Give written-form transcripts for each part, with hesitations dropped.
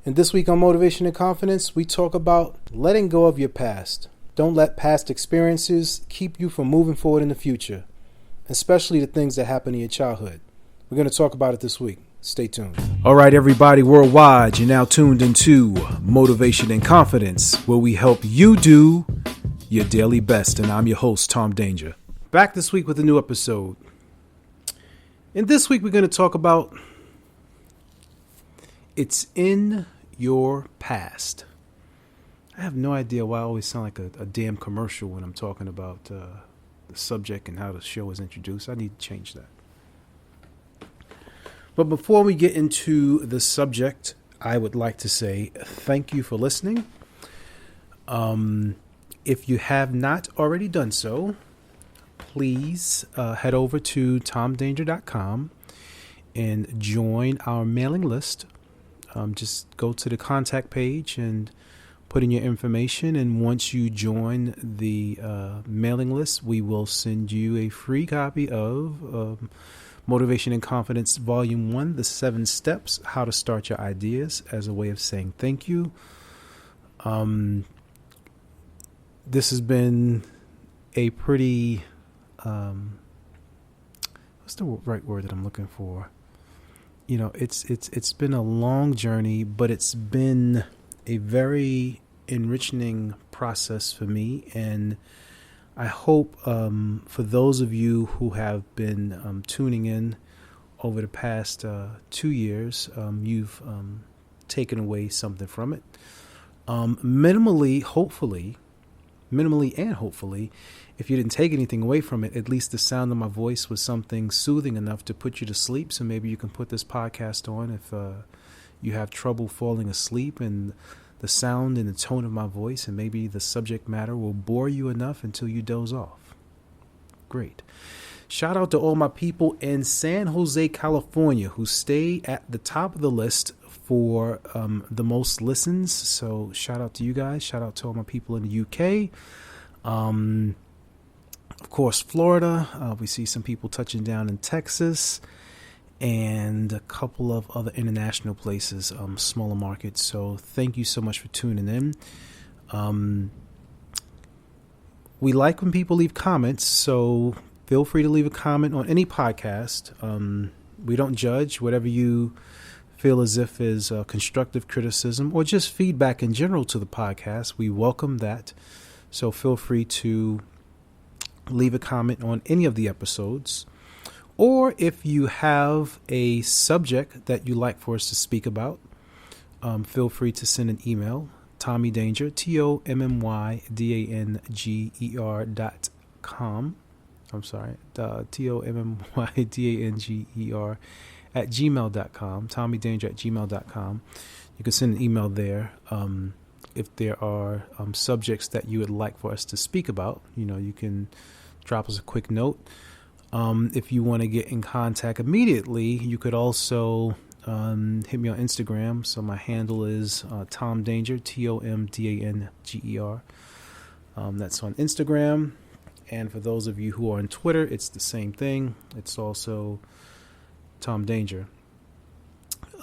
And this week on Motivation and Confidence, we talk about letting go of your past. Don't let past experiences keep you from moving forward in the future, especially the things that happened in your childhood. We're going to talk about it this week. Stay tuned. All right, everybody worldwide, you're now tuned into Motivation and Confidence, where we help you do your daily best. And I'm your host, Tom Danger. Back this week with a new episode. And this week, we're going to talk about it's in your past. I have no idea why I always sound like a damn commercial when I'm talking about the subject and how the show is introduced. I need to change that. But before we get into the subject, I would like to say thank you for listening. If you have not already done so, please head over to tommydanger.com and join our mailing list. Just go to the contact page and put in your information. And once you join the mailing list, we will send you a free copy of Motivation and Confidence Volume 1, The 7 Steps, How to Start Your Ideas, as a way of saying thank you. This has been a pretty, what's the right word that I'm looking for? You know, it's been a long journey, but it's been a very enriching process for me. And I hope for those of you who have been tuning in over the past 2 years, you've taken away something from it. Minimally and hopefully, if you didn't take anything away from it, at least the sound of my voice was something soothing enough to put you to sleep. So maybe you can put this podcast on if you have trouble falling asleep, and the sound and the tone of my voice and maybe the subject matter will bore you enough until you doze off. Great. Shout out to all my people in San Jose, California, who stay at the top of the list for the most listens. So shout out to you guys. Shout out to all my people in the UK. Of course, Florida. We see some people touching down in Texas and a couple of other international places, smaller markets. So thank you so much for tuning in. We like when people leave comments, so feel free to leave a comment on any podcast. We don't judge. Whatever you feel as if is constructive criticism or just feedback in general to the podcast, we welcome that. So feel free to leave a comment on any of the episodes. Or if you have a subject that you like for us to speak about, feel free to send an email, tommydanger, tommydanger.com. I'm sorry, tommydanger at gmail.com, tommydanger@gmail.com. You can send an email there. If there are subjects that you would like for us to speak about, you can drop us a quick note. If you want to get in contact immediately, you could also hit me on Instagram. So my handle is tommdanger, TOMDANGER. That's on Instagram. And for those of you who are on Twitter, it's the same thing. It's also Tom Danger.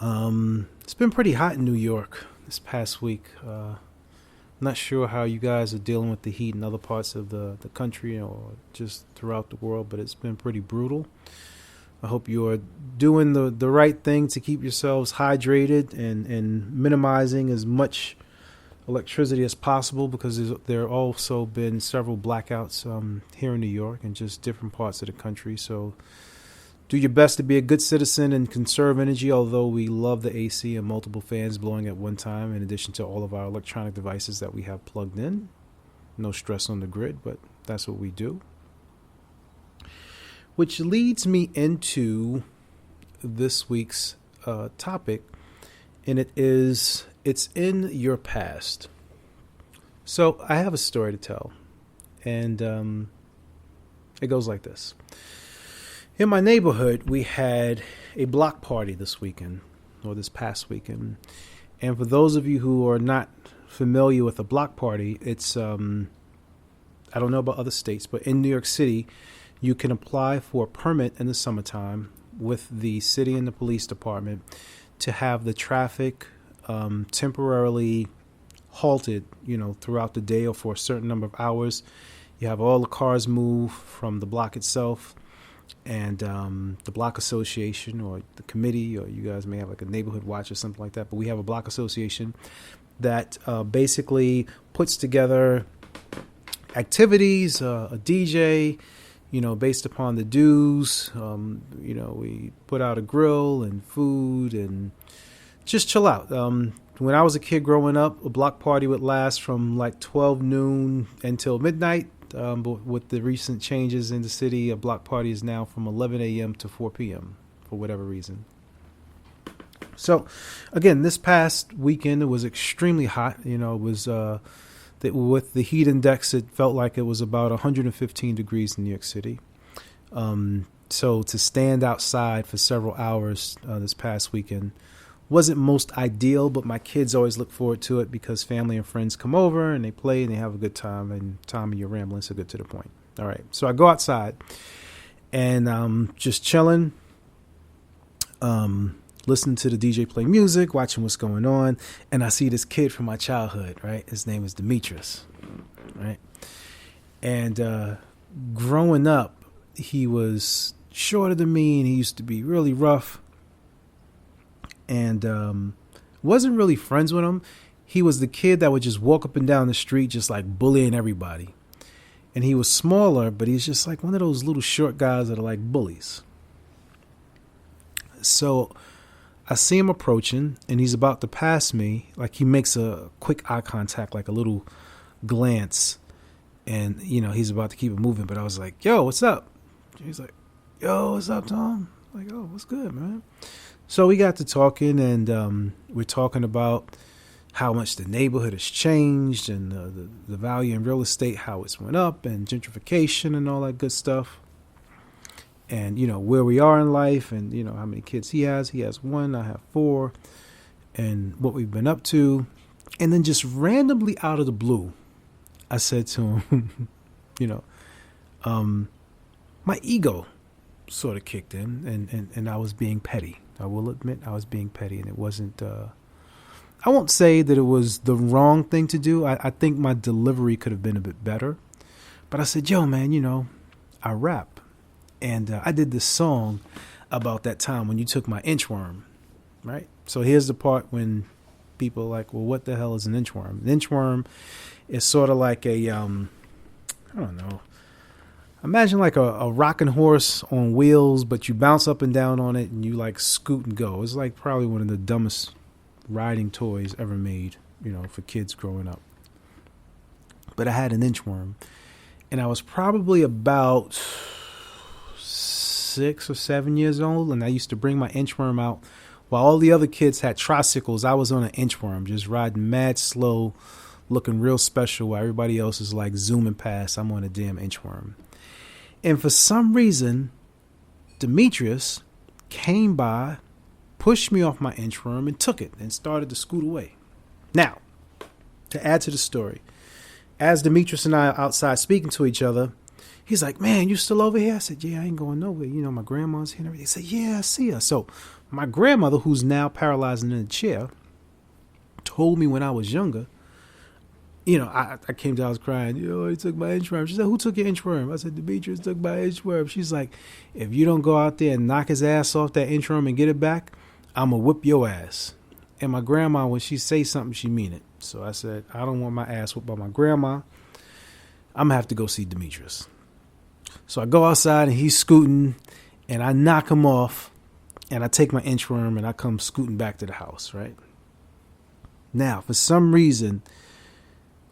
It's been pretty hot in New York this past week. Not sure how you guys are dealing with the heat in other parts of the country or just throughout the world, but it's been pretty brutal. I hope you are doing the right thing to keep yourselves hydrated and minimizing as much electricity as possible, because there have also been several blackouts here in New York and just different parts of the country. So do your best to be a good citizen and conserve energy, although we love the AC and multiple fans blowing at one time, in addition to all of our electronic devices that we have plugged in. No stress on the grid, but that's what we do. Which leads me into this week's topic, and it's in your past. So I have a story to tell, and it goes like this. In my neighborhood, we had a block party this weekend, or this past weekend. And for those of you who are not familiar with a block party, it's, I don't know about other states, but in New York City, you can apply for a permit in the summertime with the city and the police department to have the traffic temporarily halted, throughout the day or for a certain number of hours. You have all the cars move from the block itself, and the block association or the committee, or you guys may have like a neighborhood watch or something like that, but we have a block association that basically puts together activities, a DJ, based upon the dues. We put out a grill and food and just chill out. When I was a kid growing up, a block party would last from like 12 noon until midnight. But with the recent changes in the city, a block party is now from 11 a.m. to 4 p.m. for whatever reason. So, again, this past weekend, it was extremely hot. It was with the heat index, it felt like it was about 115 degrees in New York City. So to stand outside for several hours this past weekend wasn't most ideal, but my kids always look forward to it because family and friends come over and they play and they have a good time. And Tommy, you're rambling, so good to the point. All right. So I go outside and just chilling, listening to the DJ play music, watching what's going on. And I see this kid from my childhood, right? His name is Demetrius, right? And growing up, he was shorter than me and he used to be really rough. And wasn't really friends with him. He was the kid that would just walk up and down the street just like bullying everybody. And he was smaller, but he's just like one of those little short guys that are like bullies. So I see him approaching and he's about to pass me. Like he makes a quick eye contact, like a little glance. And, he's about to keep it moving. But I was like, yo, what's up? He's like, yo, what's up, Tom? I'm like, oh, what's good, man? So we got to talking, and we're talking about how much the neighborhood has changed and the value in real estate, how it's went up, and gentrification and all that good stuff. And, where we are in life and, how many kids he has. He has 1, I have 4, and what we've been up to. And then just randomly out of the blue, I said to him, my ego sort of kicked in and I was being petty. I will admit I was being petty, and it wasn't, I won't say that it was the wrong thing to do. I think my delivery could have been a bit better, but I said, yo, man, I rap, and I did this song about that time when you took my inchworm, right? So here's the part when people are like, well, what the hell is an inchworm? An inchworm is sort of like a, I don't know, imagine like a rocking horse on wheels, but you bounce up and down on it and you like scoot and go. It's like probably one of the dumbest riding toys ever made, for kids growing up. But I had an inchworm, and I was probably about 6 or 7 years old, and I used to bring my inchworm out while all the other kids had tricycles. I was on an inchworm, just riding mad slow, looking real special while everybody else is like zooming past. I'm on a damn inchworm. And for some reason, Demetrius came by, pushed me off my inchworm, and took it and started to scoot away. Now, to add to the story, as Demetrius and I are outside speaking to each other, he's like, man, you still over here? I said, yeah, I ain't going nowhere. My grandma's here and everything. He said, yeah, I see her. So my grandmother, who's now paralyzed in a chair, told me when I was younger, I came down, I was crying, he took my inchworm. She said, who took your inchworm? I said, Demetrius took my inchworm. She's like, if you don't go out there and knock his ass off that inchworm and get it back, I'm going to whip your ass. And my grandma, when she say something, she mean it. So I said, I don't want my ass whipped by my grandma. I'm going to have to go see Demetrius. So I go outside and he's scooting and I knock him off and I take my inchworm and I come scooting back to the house, right? Now, for some reason,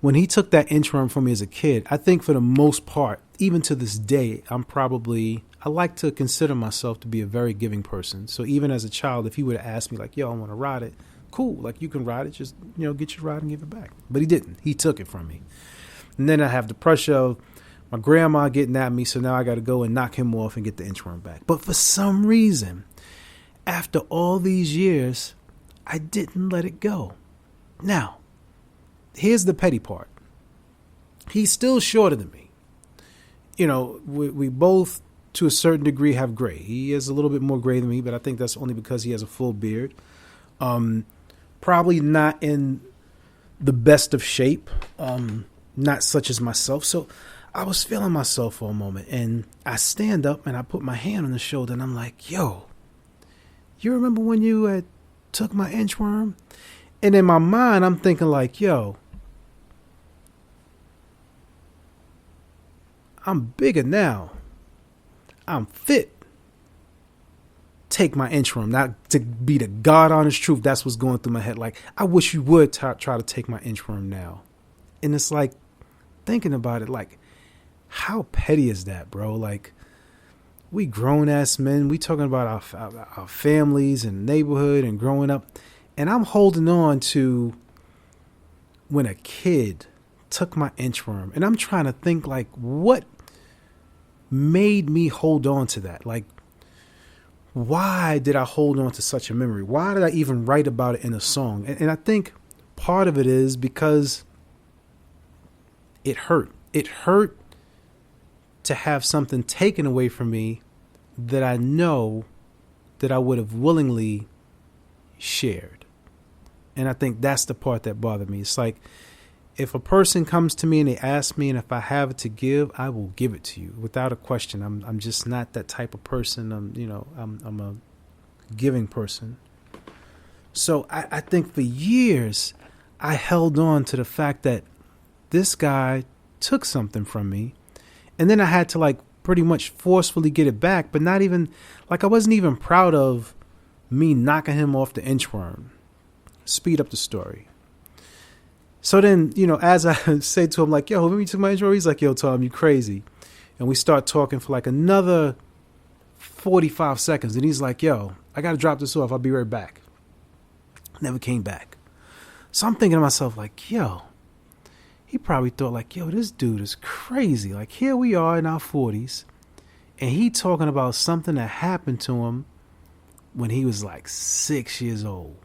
when he took that inchworm from me as a kid, I think for the most part, even to this day, I like to consider myself to be a very giving person. So even as a child, if he would have asked me like, yo, I want to ride it, cool. Like you can ride it, just, get your ride and give it back. But he didn't. He took it from me. And then I have the pressure of my grandma getting at me. So now I got to go and knock him off and get the inchworm back. But for some reason, after all these years, I didn't let it go. Now, here's the petty part. He's still shorter than me. We both, to a certain degree, have gray. He has a little bit more gray than me, but I think that's only because he has a full beard. But probably not in the best of shape, not such as myself. So I was feeling myself for a moment, and I stand up and I put my hand on the shoulder, and I'm like, yo, you remember when you had took my inchworm? And in my mind, I'm thinking like, yo, I'm bigger now. I'm fit. Take my inchworm. Not to be the God honest truth. That's what's going through my head. Like, I wish you would try to take my inchworm now. And it's like, thinking about it, like, how petty is that, bro? Like, we grown ass men. We talking about our families and neighborhood and growing up. And I'm holding on to when a kid took my inchworm. And I'm trying to think, like, what made me hold on to that? Like, why did I hold on to such a memory? Why did I even write about it in a song? And I think part of it is because it hurt. It hurt to have something taken away from me that I know that I would have willingly shared. And I think that's the part that bothered me. It's like, if a person comes to me and they ask me, and if I have it to give, I will give it to you without a question. I'm just not that type of person. I'm a giving person. So I think for years I held on to the fact that this guy took something from me, and then I had to like pretty much forcefully get it back, but not even like I wasn't even proud of me knocking him off the inchworm. Speed up the story. So then, as I say to him, like, yo, let me take my inchworm. He's like, yo, Tom, you crazy. And we start talking for like another 45 seconds. And he's like, yo, I got to drop this off. I'll be right back. Never came back. So I'm thinking to myself, like, yo, he probably thought like, yo, this dude is crazy. Like, here we are in our 40s, and he talking about something that happened to him when he was like 6 years old.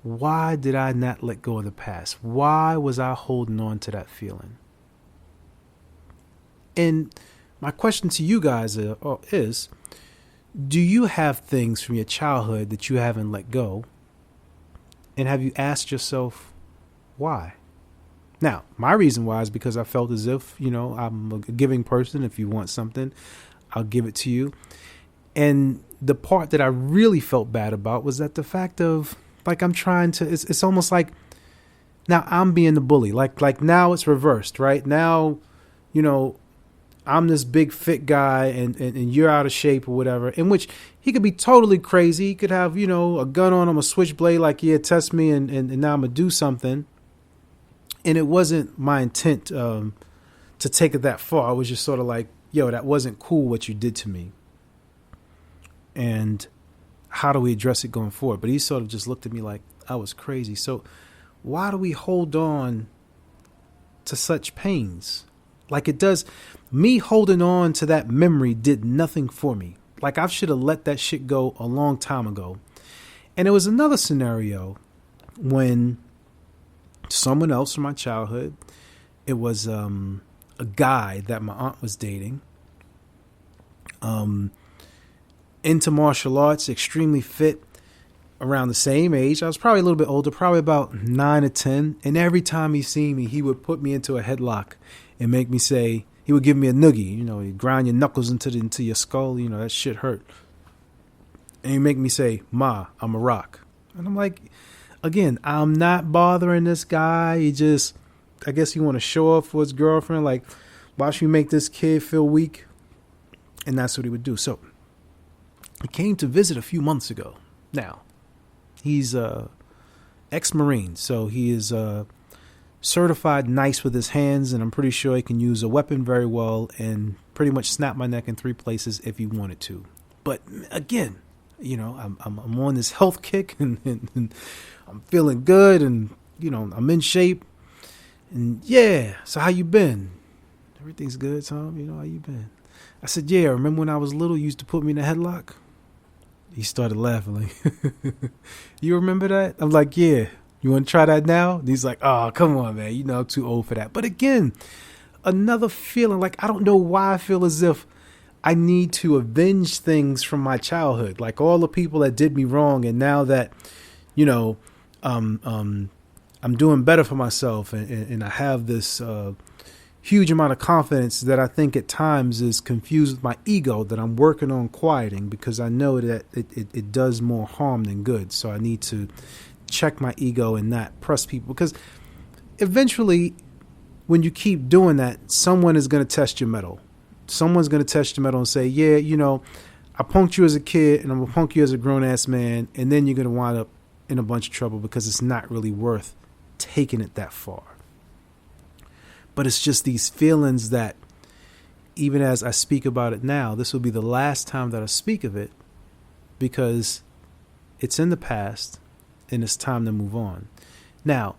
Why did I not let go of the past? Why was I holding on to that feeling? And my question to you guys is, do you have things from your childhood that you haven't let go? And have you asked yourself why? Now, my reason why is because I felt as if, I'm a giving person. If you want something, I'll give it to you. And the part that I really felt bad about was that the fact of, like, I'm trying to, it's almost like now I'm being the bully. Like now it's reversed, right? Now, I'm this big fit guy and you're out of shape or whatever, in which he could be totally crazy. He could have, a gun on him, a switchblade, like, yeah, test me and now I'm going to do something. And it wasn't my intent to take it that far. I was just sort of like, yo, that wasn't cool what you did to me. And how do we address it going forward? But he sort of just looked at me like I was crazy. So why do we hold on to such pains? Like, it does. Me holding on to that memory did nothing for me. Like, I should have let that shit go a long time ago. And it was another scenario when someone else from my childhood, it was a guy that my aunt was dating, into martial arts, extremely fit, around the same age. I was probably a little bit older, probably about 9 or 10. And every time he seen me, he would put me into a headlock and make me say, he would give me a noogie, he'd grind your knuckles into your skull, that shit hurt. And he'd make me say, Ma, I'm a rock. And I'm like, again, I'm not bothering this guy. He just, I guess he want to show off for his girlfriend. Like, watch me make this kid feel weak. And that's what he would do. So he came to visit a few months ago. Now, he's ex-Marine, so he is certified nice with his hands, and I'm pretty sure he can use a weapon very well and pretty much snap my neck in 3 places if he wanted to. But again, I'm on this health kick, and I'm feeling good, and I'm in shape, and yeah. So how you been? Everything's good, Tom. How you been? I said, yeah. Remember when I was little, you used to put me in a headlock? He started laughing. Like, you remember that? I'm like, yeah. You want to try that now? And he's like, oh, come on, man. I'm too old for that. But again, another feeling, like, I don't know why I feel as if I need to avenge things from my childhood. Like all the people that did me wrong. And now that, you know, I'm doing better for myself, and I have this huge amount of confidence that I think at times is confused with my ego that I'm working on quieting, because I know that it does more harm than good. So I need to check my ego and not press people, because eventually when you keep doing that, someone is going to test your mettle. Someone's going to test your mettle and say, yeah, I punked you as a kid and I'm going to punk you as a grown ass man. And then you're going to wind up in a bunch of trouble because it's not really worth taking it that far. But it's just these feelings that, even as I speak about it now, this will be the last time that I speak of it, because it's in the past and it's time to move on. Now,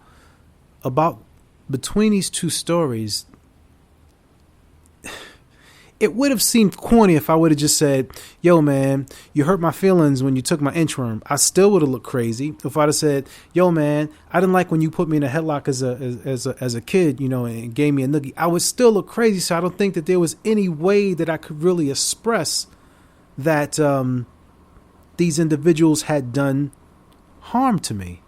between these two stories, it would have seemed corny if I would have just said, yo, man, you hurt my feelings when you took my inchworm. I still would have looked crazy if I'd have said, yo, man, I didn't like when you put me in a headlock as a kid, and gave me a noogie. I would still look crazy. So I don't think that there was any way that I could really express that these individuals had done harm to me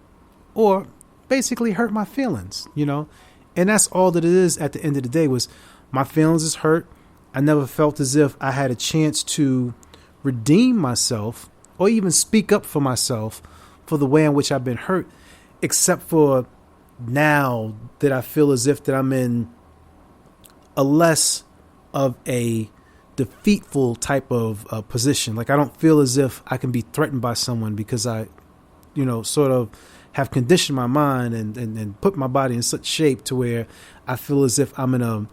or basically hurt my feelings, And that's all that it is at the end of the day, was my feelings is hurt. I never felt as if I had a chance to redeem myself or even speak up for myself for the way in which I've been hurt, except for now that I feel as if that I'm in a less of a defeatful type of position. Like, I don't feel as if I can be threatened by someone, because I, sort of have conditioned my mind and put my body in such shape to where I feel as if I'm in a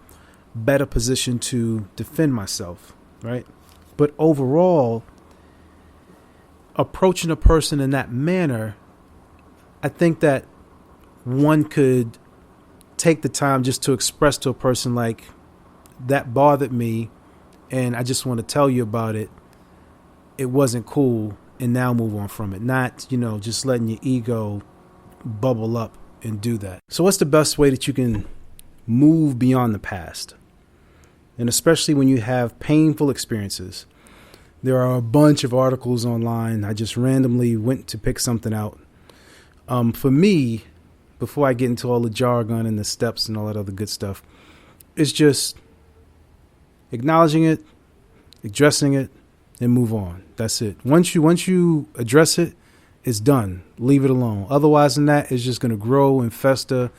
better position to defend myself, right? But overall, approaching a person in that manner, I think that one could take the time just to express to a person, like, that bothered me and I just want to tell you about it. It wasn't cool, and now move on from it. Not, just letting your ego bubble up and do that. So what's the best way that you can move beyond the past? And especially when you have painful experiences. There are a bunch of articles online. I just randomly went to pick something out. For me, before I get into all the jargon and the steps and all that other good stuff, it's just acknowledging it, addressing it, and move on. That's it. Once you address it, it's done. Leave it alone. Otherwise than that, it's just going to grow and fester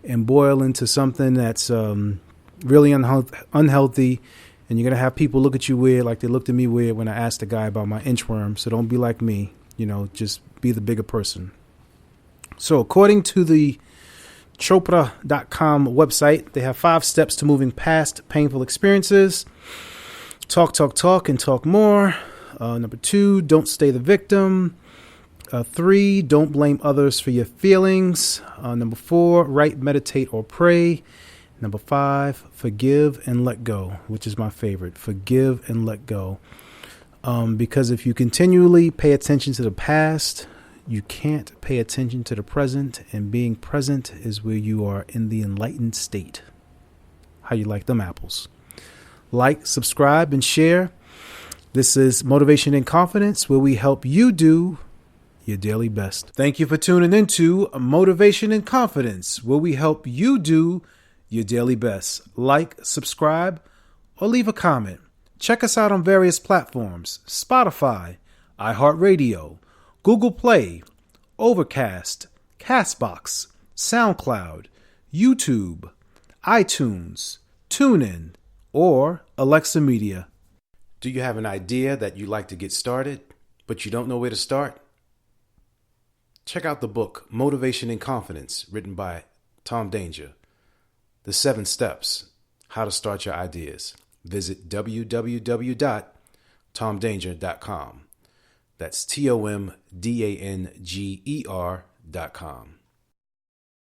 and boil into something that's really unhealthy, and you're going to have people look at you weird, like they looked at me weird when I asked the guy about my inchworm. So don't be like me, just be the bigger person. So according to the Chopra.com website, they have 5 steps to moving past painful experiences. Talk, and talk more. Number 2, don't stay the victim. 3, don't blame others for your feelings. Number 4, write, meditate, or pray. Number 5, forgive and let go, which is my favorite. Forgive and let go. Because if you continually pay attention to the past, you can't pay attention to the present, and being present is where you are in the enlightened state. How you like them apples? Like, subscribe, and share. This is Motivation and Confidence, where we help you do your daily best. Thank you for tuning into Motivation and Confidence, where we help you do your daily best. Like, subscribe, or leave a comment. Check us out on various platforms: Spotify, iHeartRadio, Google Play, Overcast, Castbox, SoundCloud, YouTube, iTunes, TuneIn, or Alexa Media. Do you have an idea that you'd like to get started, but you don't know where to start? Check out the book Motivation and Confidence, written by Tom Danger. The 7 Steps, How to Start Your Ideas. Visit www.tommdanger.com. That's TOMDANGER.com.